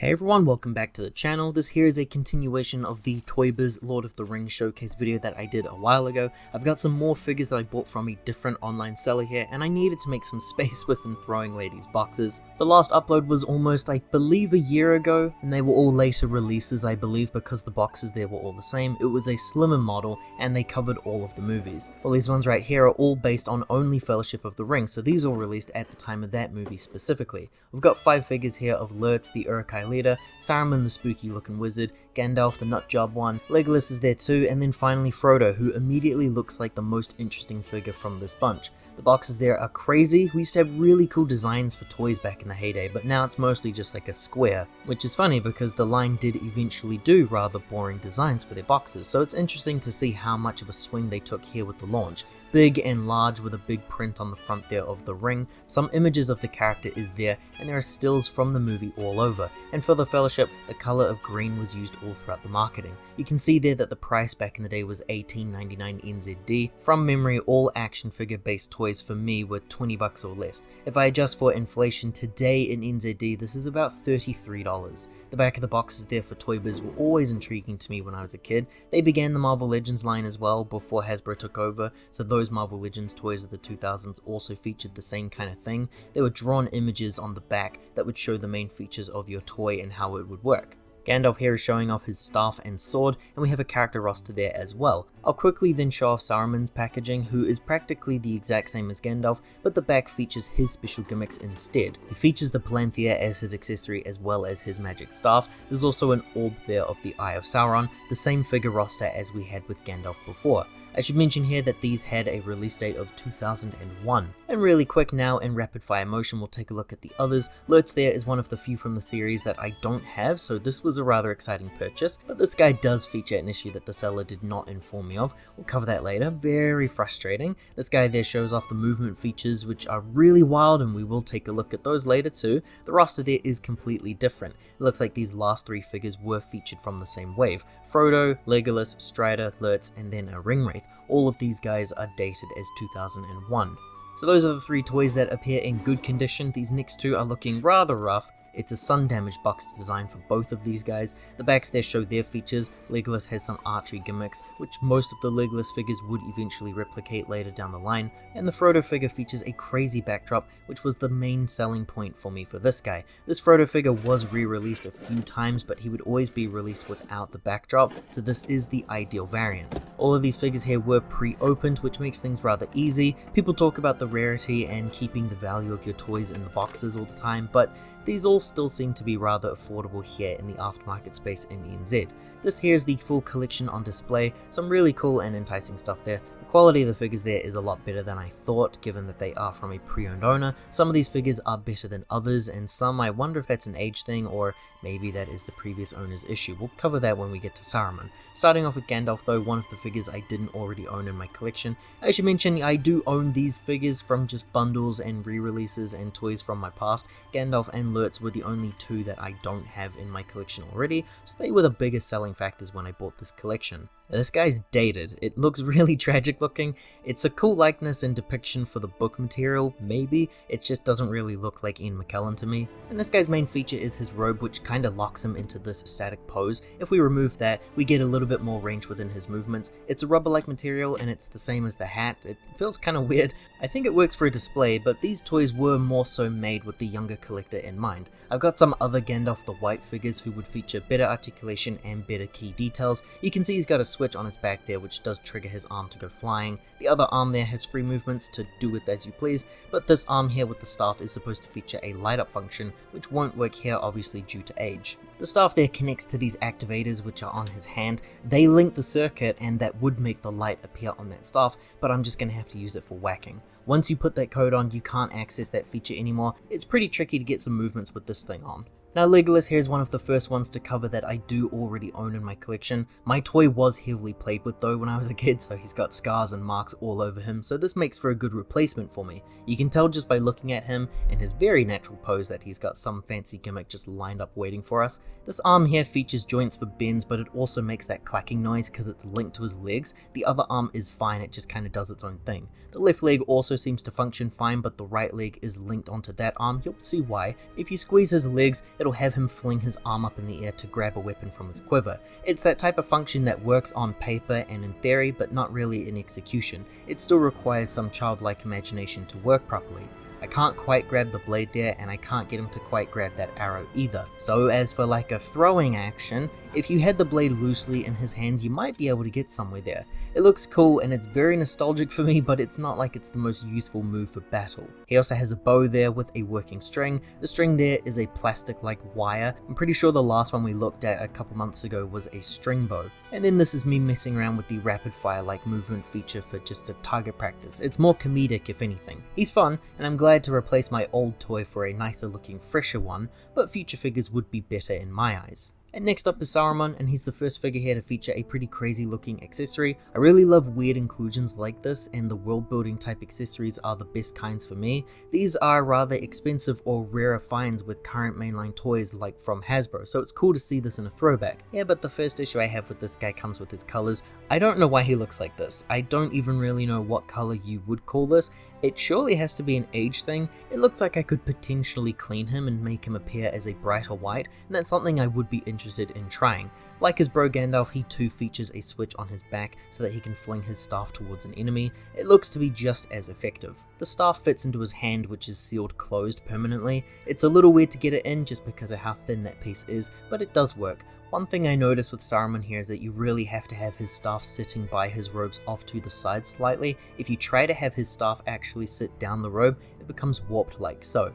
Hey everyone, welcome back to the channel. This here is a continuation of the Toybiz Lord of the Rings showcase video that I did a while ago. I've got some more figures that I bought from a different online seller here, and I needed to make some space with them throwing away these boxes. The last upload was almost, I believe, a year ago, and they were all later releases, I believe, because the boxes there were all the same. It was a slimmer model, and they covered all of the movies. Well, these ones right here are all based on only Fellowship of the Ring, so these all released at the time of that movie specifically. We've got 5 figures here of Lurtz, the Uruk-hai leader, Saruman the spooky looking wizard, Gandalf the nutjob one, Legolas is there too, and then finally Frodo, who immediately looks like the most interesting figure from this bunch. The boxes there are crazy. We used to have really cool designs for toys back in the heyday, but now it's mostly just like a square, which is funny because the line did eventually do rather boring designs for their boxes, so it's interesting to see how much of a swing they took here with the launch. Big and large with a big print on the front there of the ring, some images of the character is there, and there are stills from the movie all over, and for the Fellowship, the color of green was used all throughout the marketing. You can see there that the price back in the day was $18.99 NZD. From memory, all action figure based toys for me were $20 or less. If I adjust for inflation today in NZD, this is about $33. The back of the boxes there for Toybiz were always intriguing to me when I was a kid. They began the Marvel Legends line as well before Hasbro took over, so those Marvel Legends toys of the 2000s also featured the same kind of thing. There were drawn images on the back that would show the main features of your toy and how it would work. Gandalf here is showing off his staff and sword, and we have a character roster there as well. I'll quickly then show off Saruman's packaging, who is practically the exact same as Gandalf, but the back features his special gimmicks instead. He features the Palanthea as his accessory as well as his magic staff. There's also an orb there of the Eye of Sauron, the same figure roster as we had with Gandalf before. I should mention here that these had a release date of 2001. And really quick now, in rapid fire motion, we'll take a look at the others. Lurtz there is one of the few from the series that I don't have, so this was a rather exciting purchase, but this guy does feature an issue that the seller did not inform me of. We'll cover that later. Very frustrating. This guy there shows off the movement features, which are really wild, and we will take a look at those later too. The roster there is completely different. It looks like these last 3 figures were featured from the same wave. Frodo, Legolas, Strider, Lurtz, and then a Ringwraith. All of these guys are dated as 2001. So those are the 3 toys that appear in good condition. These next 2 are looking rather rough. It's a sun-damaged box design for both of these guys. The backs there show their features. Legolas has some archery gimmicks, which most of the Legolas figures would eventually replicate later down the line, and the Frodo figure features a crazy backdrop, which was the main selling point for me for this guy. This Frodo figure was re-released a few times, but he would always be released without the backdrop, so this is the ideal variant. All of these figures here were pre-opened, which makes things rather easy. People talk about the rarity and keeping the value of your toys in the boxes all the time, but these all still seem to be rather affordable here in the aftermarket space in NZ. This here is the full collection on display, some really cool and enticing stuff there. The quality of the figures there is a lot better than I thought, given that they are from a pre-owned owner. Some of these figures are better than others, and some I wonder if that's an age thing, or maybe that is the previous owner's issue. We'll cover that when we get to Saruman. Starting off with Gandalf though, one of the figures I didn't already own in my collection. I should mention I do own these figures from just bundles and re-releases and toys from my past. Gandalf and Lurtz were the only 2 that I don't have in my collection already, so they were the biggest selling factors when I bought this collection. This guy's dated. It looks really tragic looking. It's a cool likeness and depiction for the book material, maybe. It just doesn't really look like Ian McKellen to me. And this guy's main feature is his robe, which kind of locks him into this static pose. If we remove that, we get a little bit more range within his movements. It's a rubber-like material, and it's the same as the hat. It feels kind of weird. I think it works for a display, but these toys were more so made with the younger collector in mind. I've got some other Gandalf the White figures who would feature better articulation and better key details. You can see he's got a switch on his back there, which does trigger his arm to go flying. The other arm there has free movements to do with as you please, but this arm here with the staff is supposed to feature a light up function, which won't work here obviously due to age. The staff there connects to these activators which are on his hand. They link the circuit, and that would make the light appear on that staff, but I'm just going to have to use it for whacking. Once you put that code on, you can't access that feature anymore. It's pretty tricky to get some movements with this thing on. Now Legolas here is one of the first ones to cover that I do already own in my collection. My toy was heavily played with though when I was a kid, so he's got scars and marks all over him, so this makes for a good replacement for me. You can tell just by looking at him and his very natural pose that he's got some fancy gimmick just lined up waiting for us. This arm here features joints for bends, but it also makes that clacking noise because it's linked to his legs. The other arm is fine, it just kind of does its own thing. The left leg also seems to function fine, but the right leg is linked onto that arm. You'll see why. If you squeeze his legs, it it'll have him fling his arm up in the air to grab a weapon from his quiver. It's that type of function that works on paper and in theory, but not really in execution. It still requires some childlike imagination to work properly. I can't quite grab the blade there, and I can't get him to quite grab that arrow either. So as for like a throwing action, if you had the blade loosely in his hands, you might be able to get somewhere there. It looks cool and it's very nostalgic for me, but it's not like it's the most useful move for battle. He also has a bow there with a working string. The string there is a plastic like wire. I'm pretty sure the last one we looked at a couple months ago was a string bow. And then this is me messing around with the rapid fire like movement feature for just a target practice. It's more comedic if anything. He's fun, and I'm glad to replace my old toy for a nicer looking, fresher one, but future figures would be better in my eyes. And next up is Saruman, and he's the first figure here to feature a pretty crazy looking accessory. I really love weird inclusions like this, and the world building type accessories are the best kinds for me. These are rather expensive or rarer finds with current mainline toys like from Hasbro, so it's cool to see this in a throwback. Yeah, but the first issue I have with this guy comes with his colors. I don't know why he looks like this. I don't even really know what color you would call this. It surely has to be an age thing. It looks like I could potentially clean him and make him appear as a brighter white, and that's something I would be interested in trying. Like his bro Gandalf, he too features a switch on his back so that he can fling his staff towards an enemy. It looks to be just as effective. The staff fits into his hand, which is sealed closed permanently. It's a little weird to get it in just because of how thin that piece is, but it does work. One thing I noticed with Saruman here is that you really have to have his staff sitting by his robes off to the side slightly. If you try to have his staff actually sit down the robe, it becomes warped like so.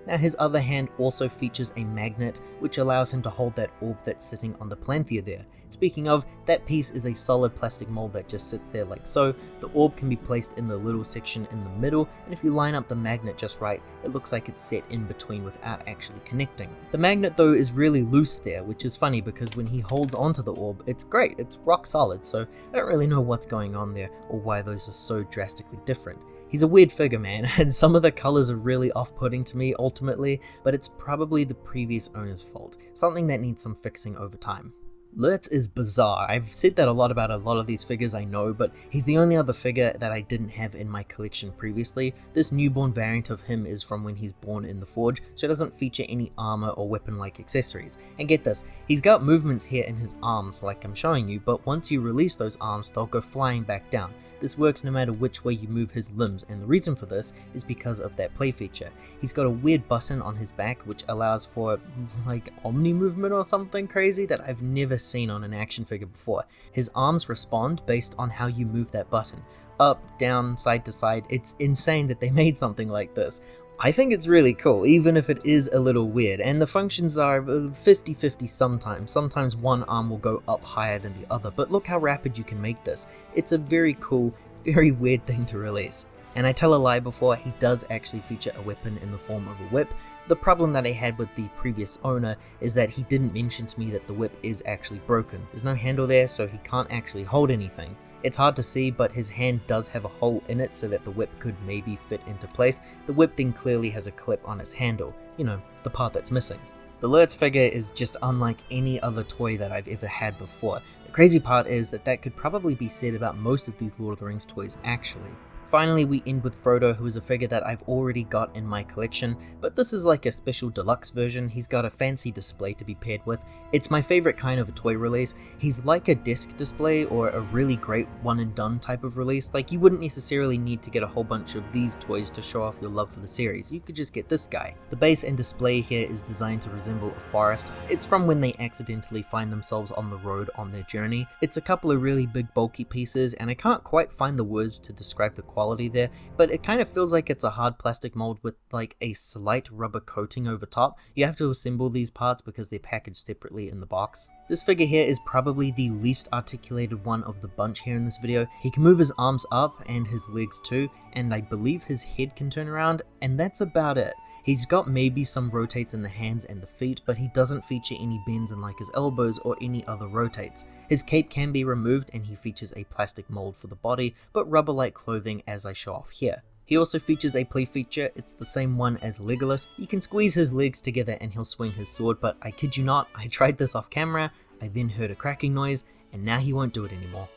Now his other hand also features a magnet, which allows him to hold that orb that's sitting on the Planthea there. Speaking of, that piece is a solid plastic mold that just sits there like so. The orb can be placed in the little section in the middle, and if you line up the magnet just right, it looks like it's set in between without actually connecting. The magnet though is really loose there, which is funny because when he holds onto the orb, it's great, it's rock solid, so I don't really know what's going on there or why those are so drastically different. He's a weird figure, man, and some of the colors are really off-putting to me ultimately, but it's probably the previous owner's fault, something that needs some fixing over time. Lurtz is bizarre. I've said that a lot about a lot of these figures, I know, but he's the only other figure that I didn't have in my collection previously. This newborn variant of him is from when he's born in the forge, so it doesn't feature any armor or weapon-like accessories. And get this, he's got movements here in his arms like I'm showing you, but once you release those arms, they'll go flying back down. This works no matter which way you move his limbs, and the reason for this is because of that play feature. He's got a weird button on his back which allows for like omni movement or something crazy that I've never seen on an action figure before. His arms respond based on how you move that button. Up, down, side to side. It's insane that they made something like this. I think it's really cool, even if it is a little weird, and the functions are 50-50 sometimes. Sometimes one arm will go up higher than the other, but look how rapid you can make this. It's a very cool, very weird thing to release. And I tell a lie before, he does actually feature a weapon in the form of a whip. The problem that I had with the previous owner is that he didn't mention to me that the whip is actually broken. There's no handle there, so he can't actually hold anything. It's hard to see, but his hand does have a hole in it so that the whip could maybe fit into place. The whip then clearly has a clip on its handle, you know, the part that's missing. The Lurtz figure is just unlike any other toy that I've ever had before. The crazy part is that could probably be said about most of these Lord of the Rings toys actually. Finally, we end with Frodo, who is a figure that I've already got in my collection, but this is like a special deluxe version. He's got a fancy display to be paired with. It's my favorite kind of a toy release. He's like a disc display or a really great one and done type of release. Like, you wouldn't necessarily need to get a whole bunch of these toys to show off your love for the series. You could just get this guy. The base and display here is designed to resemble a forest. It's from when they accidentally find themselves on the road on their journey. It's a couple of really big bulky pieces, and I can't quite find the words to describe the quality there, but it kind of feels like it's a hard plastic mold with like a slight rubber coating over top. You have to assemble these parts because they're packaged separately in the box. This figure here is probably the least articulated one of the bunch here in this video. He can move his arms up and his legs too, and I believe his head can turn around, and that's about it. He's got maybe some rotates in the hands and the feet, but he doesn't feature any bends in like his elbows or any other rotates. His cape can be removed and he features a plastic mold for the body, but rubber-like clothing as I show off here. He also features a play feature. It's the same one as Legolas. You can squeeze his legs together and he'll swing his sword, but I kid you not, I tried this off camera, I then heard a cracking noise, and now he won't do it anymore.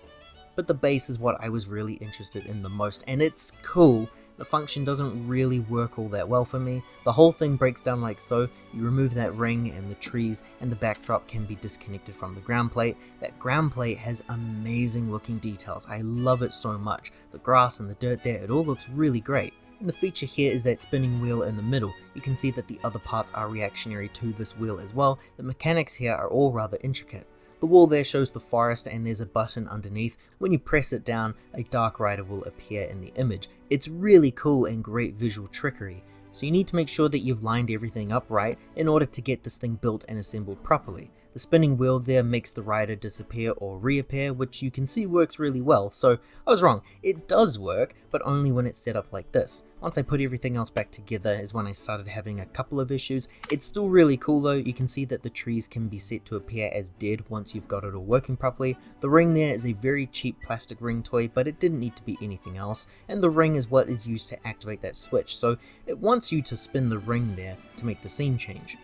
But the base is what I was really interested in the most, and it's cool. the function doesn't really work all that well for me. The whole thing breaks down like so. You remove that ring and the trees, and the backdrop can be disconnected from the ground plate. That ground plate has amazing looking details. I love it so much. The grass and the dirt there, it all looks really great. And the feature here is that spinning wheel in the middle. You can see that the other parts are reactionary to this wheel as well. The mechanics here are all rather intricate. The wall there shows the forest, and there's a button underneath. When you press it down, a dark rider will appear in the image. It's really cool and great visual trickery. So you need to make sure that you've lined everything up right in order to get this thing built and assembled properly. The spinning wheel there makes the rider disappear or reappear, which you can see works really well. So I was wrong, it does work, but only when it's set up like this. Once I put everything else back together is when I started having a couple of issues. It's still really cool though. You can see that the trees can be set to appear as dead once you've got it all working properly. The ring there is a very cheap plastic ring toy, but it didn't need to be anything else, and the ring is what is used to activate that switch, so it wants you to spin the ring there to make the scene change.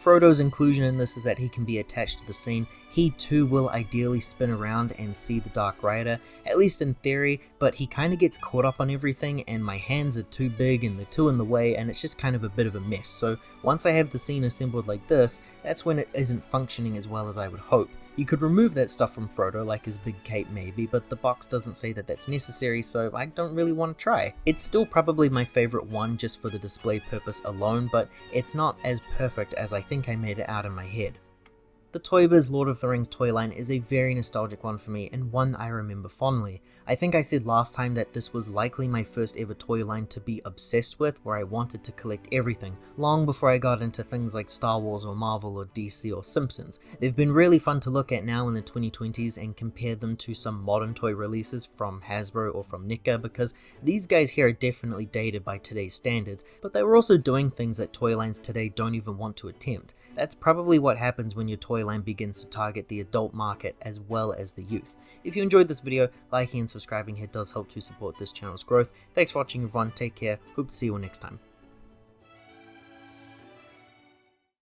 Frodo's inclusion in this is that he can be attached to the scene. He too will ideally spin around and see the Dark Rider, at least in theory, but he kind of gets caught up on everything, and my hands are too big and they're too in the way, and it's just kind of a bit of a mess. So once I have the scene assembled like this, that's when it isn't functioning as well as I would hope. You could remove that stuff from Frodo, like his big cape maybe, but the box doesn't say that that's necessary, so I don't really want to try. It's still probably my favorite one just for the display purpose alone, but it's not as perfect as I think I made it out in my head. The Toybiz Lord of the Rings toy line is a very nostalgic one for me, and one I remember fondly. I think I said last time that this was likely my first ever toy line to be obsessed with, where I wanted to collect everything, long before I got into things like Star Wars or Marvel or DC or Simpsons. They've been really fun to look at now in the 2020s and compare them to some modern toy releases from Hasbro or from NECA, because these guys here are definitely dated by today's standards, but they were also doing things that toy lines today don't even want to attempt. That's probably what happens when your toy line begins to target the adult market as well as the youth. If you enjoyed this video, liking and subscribing here does help to support this channel's growth. Thanks for watching everyone, take care, hope to see you all next time.